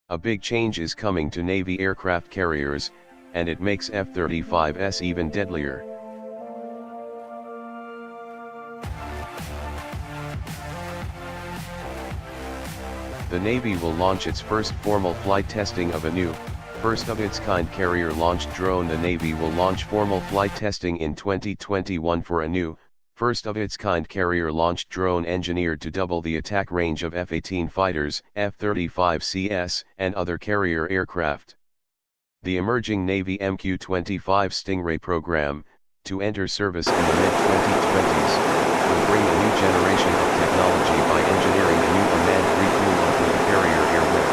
A big change is coming to Navy aircraft carriers, and it makes F-35's even deadlier. The Navy will launch its first formal flight testing of a new, first-of-its-kind carrier-launched drone. The Navy will launch formal flight testing in 2021 for a new, first-of-its-kind carrier-launched drone engineered to double the attack range of F-18 fighters, F-35's, and other carrier aircraft. The emerging Navy MQ-25 Stingray program, to enter service in the mid-2020s, will bring a new generation of technology by engineering a new unmanned refueler for the carrier airway.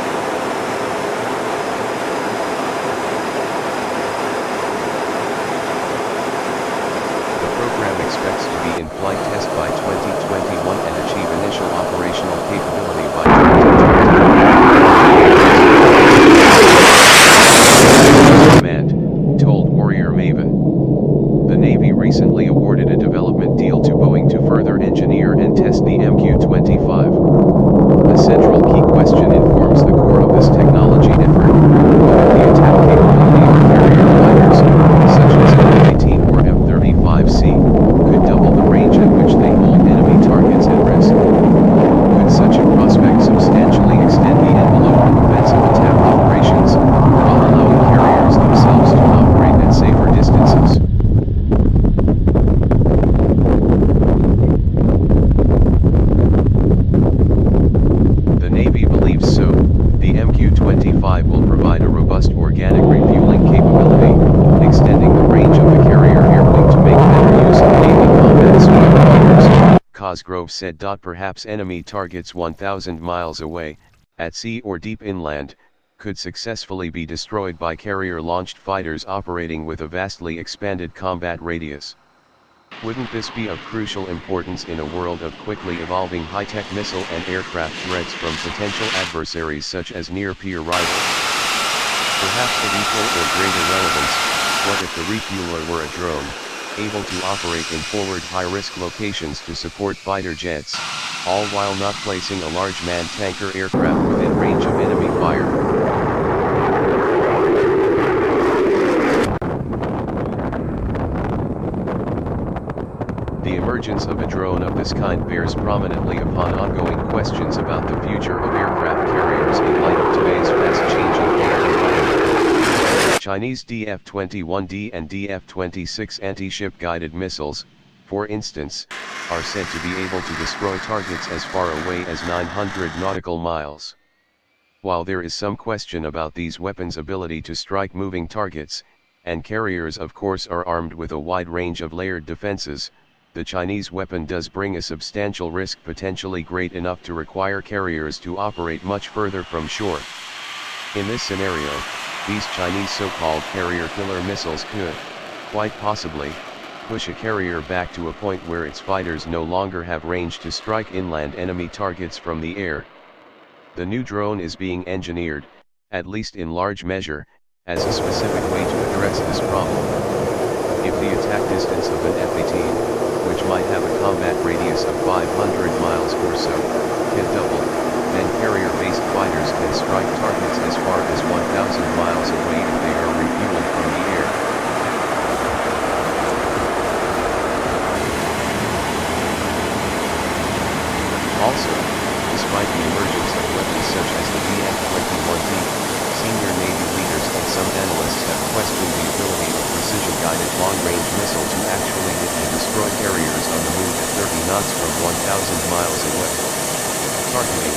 The program expects to be in flight test by 2021 and achieve initial operational capability by 2022. Command, told Warrior Maven. The Navy recently awarded a development deal to Boeing to further engineer and test the MQ-25. A central key question informs the core of this technology effort: whether the attack capability of carrier fighters, such as F-18 or F-35C, could double the range at which they hold enemy targets at risk. Could such a prospect substantially extend the envelope of offensive attack operations, while allowing carriers themselves to operate at safer distances? The Navy believes so. The MQ-25 will provide a robust organic refueling capability, extending the range of the carrier airwing to make better use of Navy combat strike fighters, Cosgrove said. Perhaps enemy targets 1,000 miles away, at sea or deep inland, could successfully be destroyed by carrier-launched fighters operating with a vastly expanded combat radius. Wouldn't this be of crucial importance in a world of quickly evolving high-tech missile and aircraft threats from potential adversaries such as near-peer rivals? Perhaps of equal or greater relevance, what if the refueler were a drone, able to operate in forward high-risk locations to support fighter jets, all while not placing a large manned tanker aircraft within range of enemy fire? The emergence of a drone of this kind bears prominently upon ongoing questions about the future of aircraft carriers in light of today's fast-changing threat environment. Chinese DF-21D and DF-26 anti-ship guided missiles, for instance, are said to be able to destroy targets as far away as 900 nautical miles. While there is some question about these weapons' ability to strike moving targets, and carriers of course are armed with a wide range of layered defenses, the Chinese weapon does bring a substantial risk potentially great enough to require carriers to operate much further from shore. In this scenario, these Chinese so-called carrier killer missiles could, quite possibly, push a carrier back to a point where its fighters no longer have range to strike inland enemy targets from the air. The new drone is being engineered, at least in large measure, as a specific way to address this problem. If the attack distance of an F-18, which might have a combat radius of 500 miles or so, can double, then carrier-based fighters can strike targets as far as 1,000 miles away if they are refueled from the air. Also, despite the emergence of weapons such as the DF-21D, senior Navy leaders and some analysts have questioned the ability of precision-guided long-range missile to actually hit and destroy carriers on the move at 30 knots from 1,000 miles away. Targeting,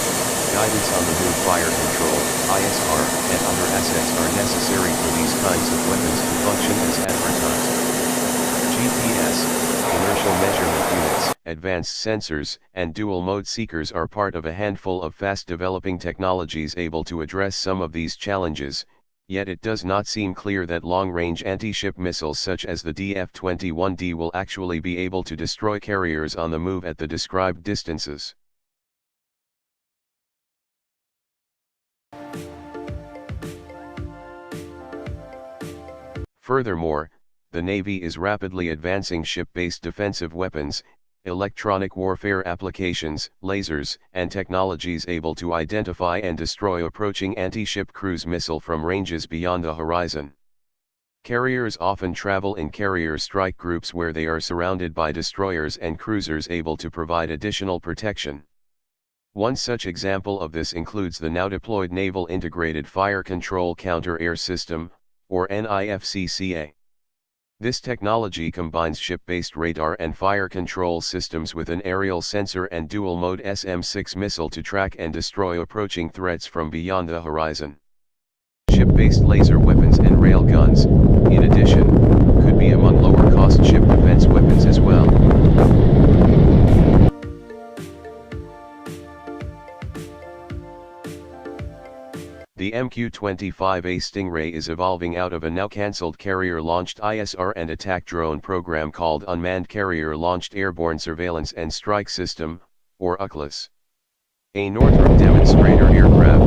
guidance on the move, fire control, ISR, and other assets are necessary for these kinds of weapons to function as advertised. GPS, inertial measurement units, advanced sensors, and dual-mode seekers are part of a handful of fast-developing technologies able to address some of these challenges, yet it does not seem clear that long-range anti-ship missiles such as the DF-21D will actually be able to destroy carriers on the move at the described distances. Furthermore, the Navy is rapidly advancing ship-based defensive weapons, electronic warfare applications, lasers, and technologies able to identify and destroy approaching anti-ship cruise missile from ranges beyond the horizon. Carriers often travel in carrier strike groups where they are surrounded by destroyers and cruisers able to provide additional protection. One such example of this includes the now deployed Naval Integrated Fire Control Counter-Air System, or NIFCCA. This technology combines ship-based radar and fire control systems with an aerial sensor and dual-mode SM-6 missile to track and destroy approaching threats from beyond the horizon. Ship-based laser weapons and rail guns, in addition, could be among lower-cost ship defense weapons as well. The MQ-25A Stingray is evolving out of a now-cancelled carrier-launched ISR and attack drone program called Unmanned Carrier-Launched Airborne Surveillance and Strike System, or UCLAS. A Northrop demonstrator aircraft